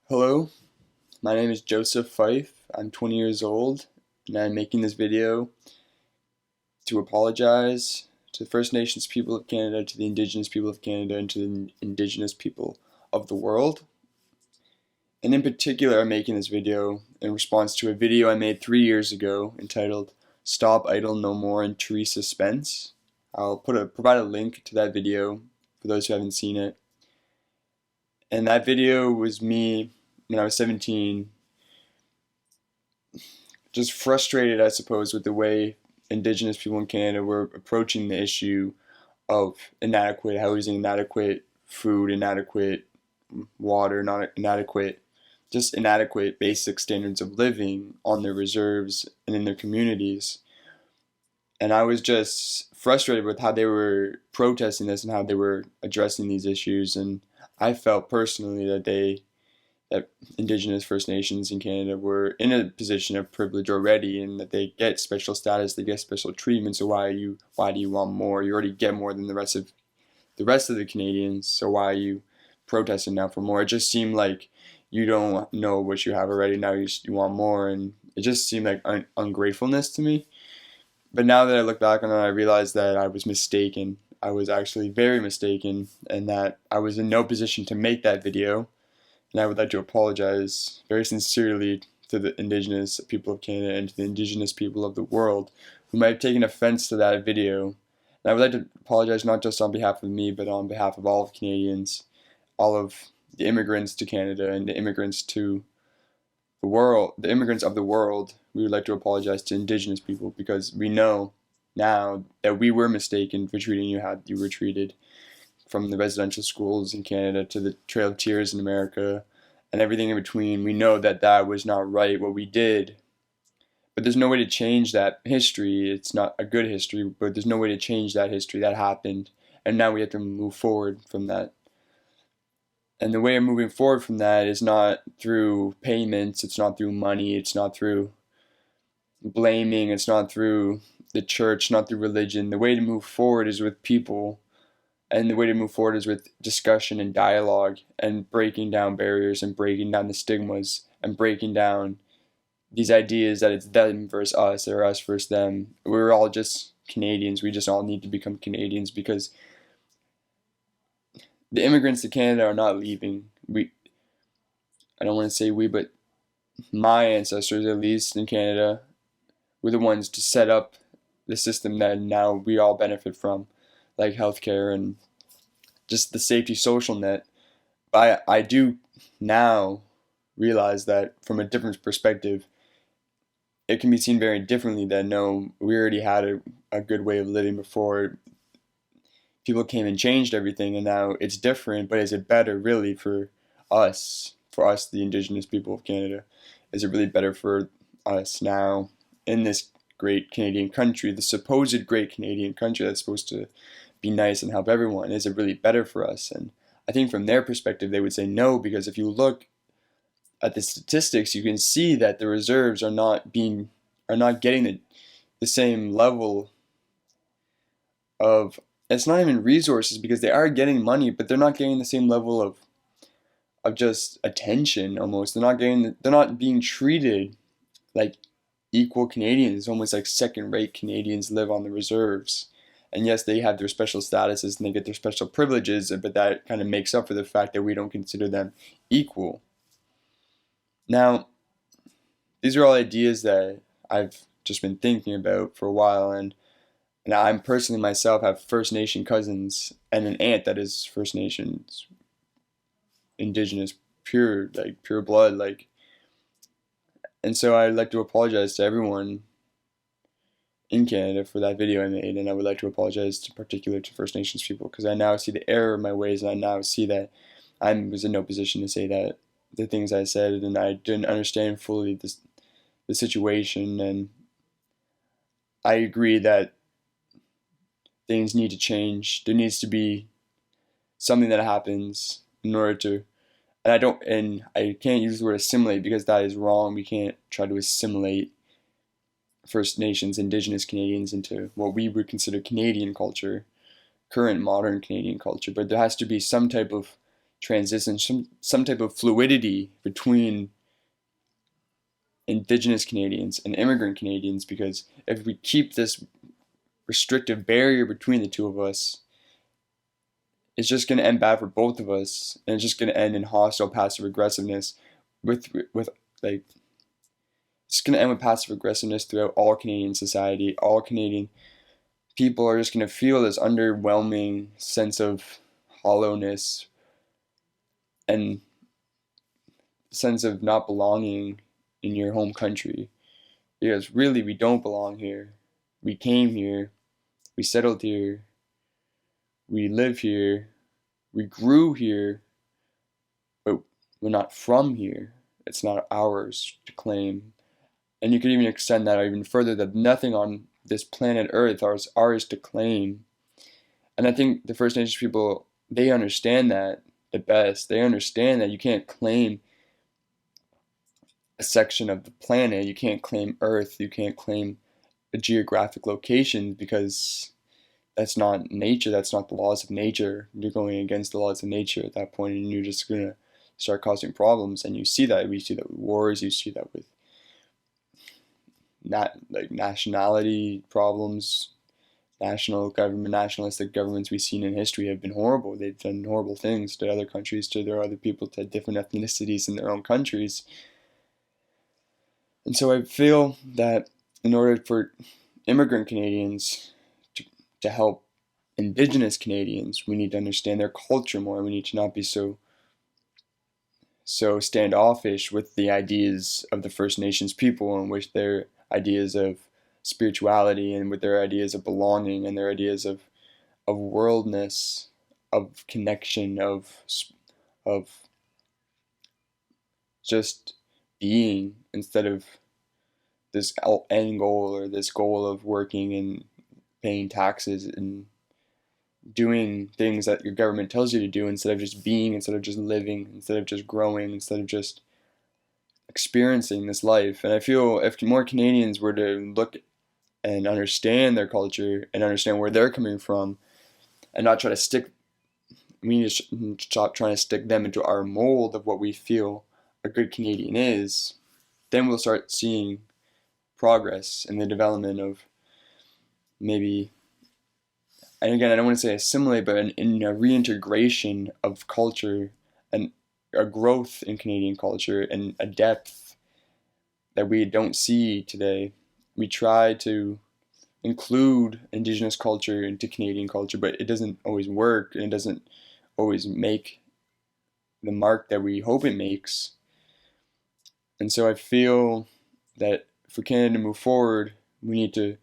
Hello, my name is Joseph Fife. I'm 20 years old, and I'm making this video to apologize to the First Nations people of Canada, to the Indigenous people of Canada, and to the Indigenous people of the world. And in particular, I'm making this video in response to a video I made 3 years ago entitled Stop Idle No More in Tree Suspense. I'll provide a link to that video for those who haven't seen it. And that video was me when I was 17, just frustrated, I suppose, with the way Indigenous people in Canada were approaching the issue of inadequate housing, inadequate food, inadequate water, not inadequate, just inadequate basic standards of living on their reserves and in their communities. And I was just frustrated with how they were protesting this and how they were addressing these issues. And I felt personally that Indigenous First Nations in Canada were in a position of privilege already, and that they get special status, they get special treatment. So why do you want more? You already get more than the rest of the Canadians. So why are you protesting now for more? It just seemed like you don't know what you have already. Now you want more, and it just seemed like ungratefulness to me. But now that I look back on it, I realized that I was mistaken. I was actually very mistaken, and that I was in no position to make that video. And I would like to apologize very sincerely to the Indigenous people of Canada and to the Indigenous people of the world who might have taken offense to that video. And I would like to apologize not just on behalf of me, but on behalf of all of Canadians, all of the immigrants to Canada and the immigrants to the world, the immigrants of the world. We would like to apologize to Indigenous people because we know now that we were mistaken for treating you how you were treated, from the residential schools in Canada to the Trail of Tears in America and everything in between. We know that that was not right, what we did. But there's no way to change that history. It's not a good history, but there's no way to change that history. That happened. And now we have to move forward from that. And the way of moving forward from that is not through payments, it's not through money, it's not through blaming, it's not through the church, not through religion. The way to move forward is with people. And the way to move forward is with discussion and dialogue and breaking down barriers and breaking down the stigmas and breaking down these ideas that it's them versus us or us versus them. We're all just Canadians. We just all need to become Canadians because the immigrants to Canada are not leaving. I don't want to say we, but my ancestors, at least in Canada, were the ones to set up the system that now we all benefit from, like healthcare and just the safety social net. I do now realize that from a different perspective, it can be seen very differently, that no, we already had a good way of living before people came and changed everything, and now it's different. But is it better really for us, the Indigenous people of Canada? Is it really better for us now in this great Canadian country, the supposed great Canadian country that's supposed to be nice and help everyone? Is it really better for us? And I think from their perspective, they would say no, because if you look at the statistics, you can see that the reserves are not getting the same level of, it's not even resources, because they are getting money, but they're not getting the same level of just attention. Almost, they're not being treated like equal Canadians. Almost like second-rate Canadians live on the reserves. And yes, they have their special statuses and they get their special privileges, but that kind of makes up for the fact that we don't consider them equal. Now, these are all ideas that I've just been thinking about for a while, and I'm personally myself have First Nation cousins and an aunt that is First Nations, Indigenous, pure blood, and so I'd like to apologize to everyone in Canada for that video I made, and I would like to apologize in particular to First Nations people, because I now see the error of my ways, and I now see that I was in no position to say that the things I said, and I didn't understand fully the situation, and I agree that things need to change. There needs to be something that happens in order to, and I can't use the word assimilate because that is wrong. We can't try to assimilate First Nations, Indigenous Canadians into what we would consider Canadian culture, current modern Canadian culture, but there has to be some type of transition, some type of fluidity between Indigenous Canadians and immigrant Canadians, because if we keep this restrictive barrier between the two of us, it's just going to end bad for both of us, and it's just going to end in hostile passive aggressiveness with like it's going to end with passive aggressiveness throughout all Canadian society. All Canadian people are just going to feel this underwhelming sense of hollowness and sense of not belonging in your home country, because really we don't belong here. We came here, we settled here, we live here, we grew here, but we're not from here. It's not ours to claim. And you could even extend that even further, that nothing on this planet Earth is ours to claim. And I think the First Nations people, they understand that the best. They understand that you can't claim a section of the planet. You can't claim Earth. You can't claim a geographic location, because that's not nature. That's not the laws of nature. You're going against the laws of nature at that point, and you're just going to start causing problems. And you see that. We see that with wars. You see that with not like nationality problems. Nationalistic governments we've seen in history have been horrible. They've done horrible things to other countries, to their other people, to different ethnicities in their own countries. And so I feel that in order for immigrant Canadians to help Indigenous Canadians, we need to understand their culture more. We need to not be so standoffish with the ideas of the First Nations people, and with their ideas of spirituality, and with their ideas of belonging, and their ideas of worldness, of connection, of just being, instead of this end goal, or this goal of working and paying taxes and doing things that your government tells you to do, instead of just being, instead of just living, instead of just growing, instead of just experiencing this life. And I feel if more Canadians were to look and understand their culture and understand where they're coming from, and not try to stick, we need to stop trying to stick them into our mold of what we feel a good Canadian is, then we'll start seeing progress in the development of maybe, and again, I don't want to say assimilate, but in a reintegration of culture, and a growth in Canadian culture, and a depth that we don't see today. We try to include Indigenous culture into Canadian culture, but it doesn't always work, and it doesn't always make the mark that we hope it makes. And so I feel that for Canada to move forward, we need to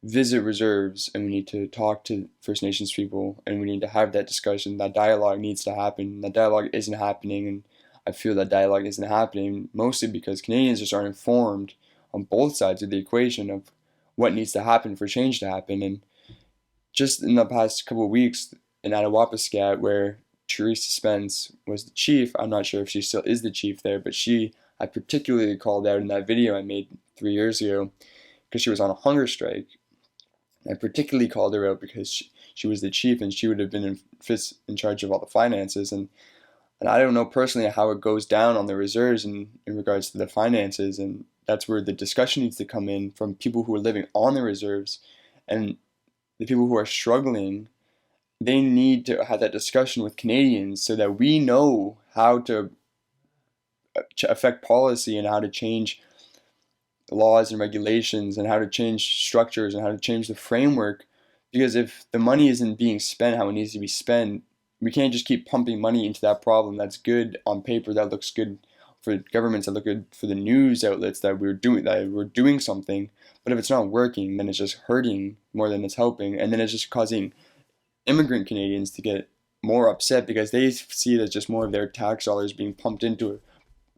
visit reserves, and we need to talk to First Nations people, and we need to have that discussion. That dialogue needs to happen. That dialogue isn't happening, and I feel that dialogue isn't happening mostly because Canadians just aren't informed on both sides of the equation of what needs to happen for change to happen. And just in the past couple of weeks in Attawapiskat, where Teresa Spence was the chief, I'm not sure if she still is the chief there, but I particularly called out in that video I made 3 years ago, because she was on a hunger strike. I particularly called her out because she was the chief, and she would have been in charge of all the finances. And I don't know personally how it goes down on the reserves in regards to the finances. And that's where the discussion needs to come in, from people who are living on the reserves, and the people who are struggling. They need to have that discussion with Canadians, so that we know how to affect policy, and how to change laws and regulations, and how to change structures, and how to change the framework. Because if the money isn't being spent how it needs to be spent, we can't just keep pumping money into that problem. That's good on paper, that looks good for governments, that look good for the news outlets, that we're doing something. But if it's not working, then it's just hurting more than it's helping, and then it's just causing immigrant Canadians to get more upset, because they see that just more of their tax dollars being pumped into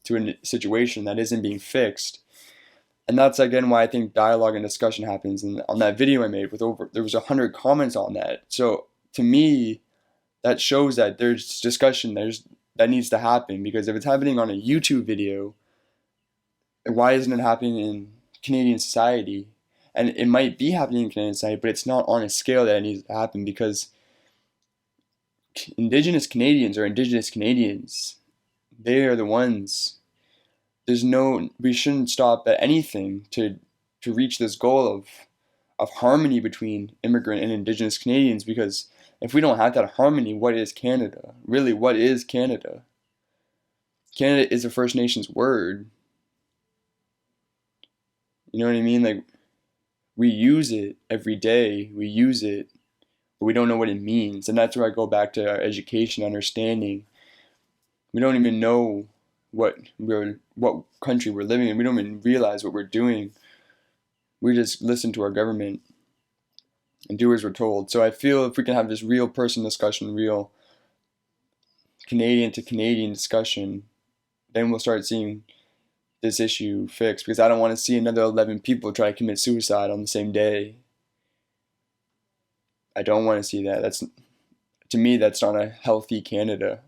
a situation that isn't being fixed. And that's again why I think dialogue and discussion happens. And on that video I made, there was 100 comments on that. So to me, that shows that there's discussion that needs to happen. Because if it's happening on a YouTube video, why isn't it happening in Canadian society? And it might be happening in Canadian society, but it's not on a scale that it needs to happen, because Indigenous Canadians are Indigenous Canadians. They are the ones. We shouldn't stop at anything to reach this goal of harmony between immigrant and Indigenous Canadians, because if we don't have that harmony, what is Canada? Really, what is Canada? Canada is a First Nations word. You know what I mean? Like, we use it every day. We use it, but we don't know what it means. And that's where I go back to our education, understanding. We don't even know what country we're living in. We don't even realize what we're doing. We just listen to our government and do as we're told. So I feel if we can have this real person discussion, real Canadian to Canadian discussion, then we'll start seeing this issue fixed, because I don't want to see another 11 people try to commit suicide on the same day. I don't want to see that. To me, that's not a healthy Canada.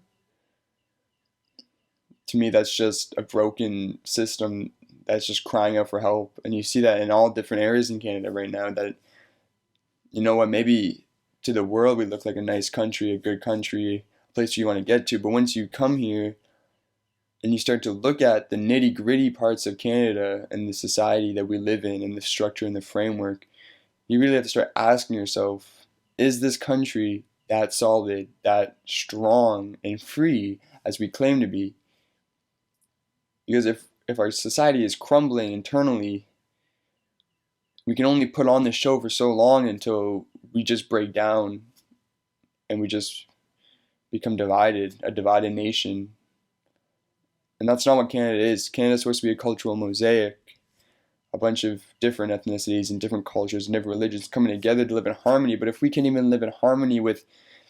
To me, that's just a broken system that's just crying out for help. And you see that in all different areas in Canada right now, that, you know what, maybe to the world we look like a nice country, a good country, a place you want to get to. But once you come here and you start to look at the nitty-gritty parts of Canada and the society that we live in and the structure and the framework, you really have to start asking yourself, is this country that solid, that strong and free as we claim to be? Because if our society is crumbling internally, we can only put on this show for so long until we just break down and we just become divided, a divided nation. And that's not what Canada is. Canada's supposed to be a cultural mosaic, a bunch of different ethnicities and different cultures and different religions coming together to live in harmony. But if we can't even live in harmony with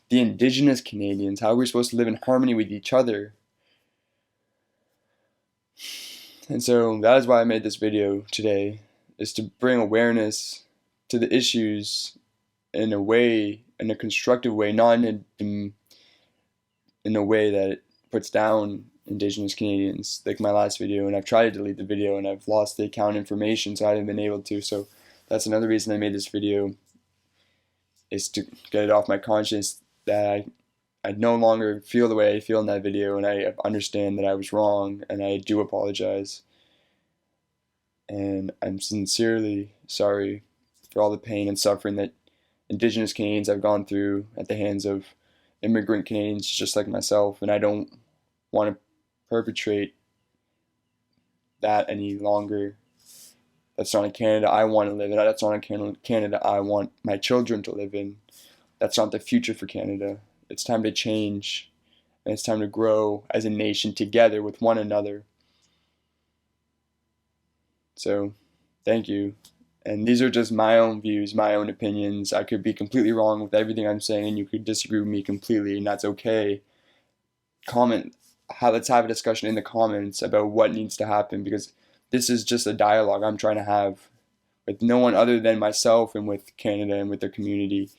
the Indigenous Canadians, how are we supposed to live in harmony with each other? And so that is why I made this video today, is to bring awareness to the issues in a way, in a constructive way, not in a way that puts down Indigenous Canadians, like my last video. And I've tried to delete the video and I've lost the account information, so I haven't been able to. So that's another reason I made this video, is to get it off my conscience that I no longer feel the way I feel in that video, and I understand that I was wrong, and I do apologize. And I'm sincerely sorry for all the pain and suffering that Indigenous Canadians have gone through at the hands of immigrant Canadians just like myself, and I don't want to perpetrate that any longer. That's not a Canada I want to live in. That's not a Canada I want my children to live in. That's not the future for Canada. It's time to change, and it's time to grow as a nation together with one another. So, thank you. And these are just my own views, my own opinions. I could be completely wrong with everything I'm saying, and you could disagree with me completely, and that's okay. Let's have a discussion in the comments about what needs to happen, because this is just a dialogue I'm trying to have with no one other than myself and with Canada and with their community.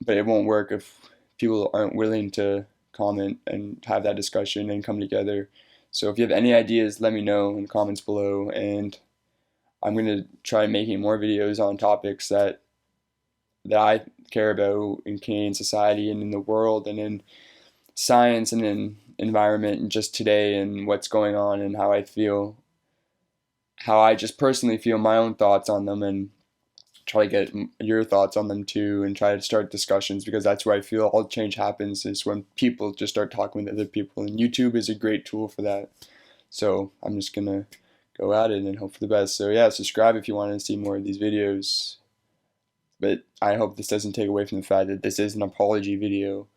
But it won't work if people aren't willing to comment and have that discussion and come together. So if you have any ideas, let me know in the comments below, and I'm going to try making more videos on topics that I care about in Canadian society and in the world and in science and in environment and just today and what's going on and how I feel, how I just personally feel, my own thoughts on them, and try to get your thoughts on them too, and try to start discussions, because that's where I feel all change happens, is when people just start talking with other people, and YouTube is a great tool for that. So I'm just gonna go at it and hope for the best. So yeah, subscribe if you want to see more of these videos, but I hope this doesn't take away from the fact that this is an apology video,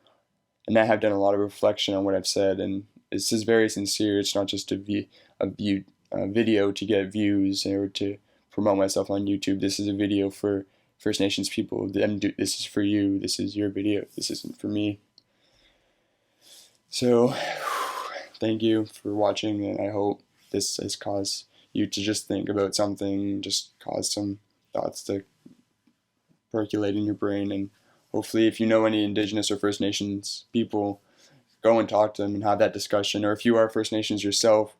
and I have done a lot of reflection on what I've said, and this is very sincere. It's not just a video to get views or to promote myself on YouTube. This is a video for First Nations people. This is for you. This is your video. This isn't for me. So thank you for watching, and I hope this has caused you to just think about something, just cause some thoughts to percolate in your brain. And hopefully, if you know any Indigenous or First Nations people, go and talk to them and have that discussion. Or if you are First Nations yourself,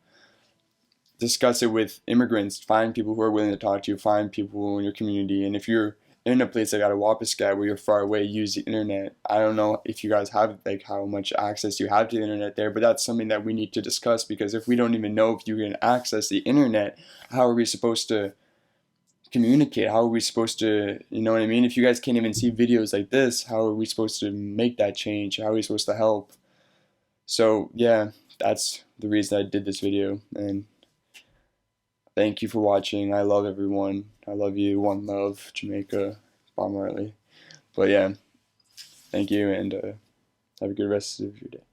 discuss it with immigrants. Find people who are willing to talk to you. Find people in your community. And if you're internet place like at a Wapiscat where you're far away use the internet. I don't know if you guys have like how much access you have to the internet there, but that's something that we need to discuss, because if we don't even know if you can access the internet, how are we supposed to communicate? How are we supposed to, you know what I mean? If you guys can't even see videos like this, how are we supposed to make that change? How are we supposed to help? So yeah, that's the reason I did this video, and thank you for watching. I love everyone. I love you. One love, Jamaica, Bob Marley. But yeah, thank you, and have a good rest of your day.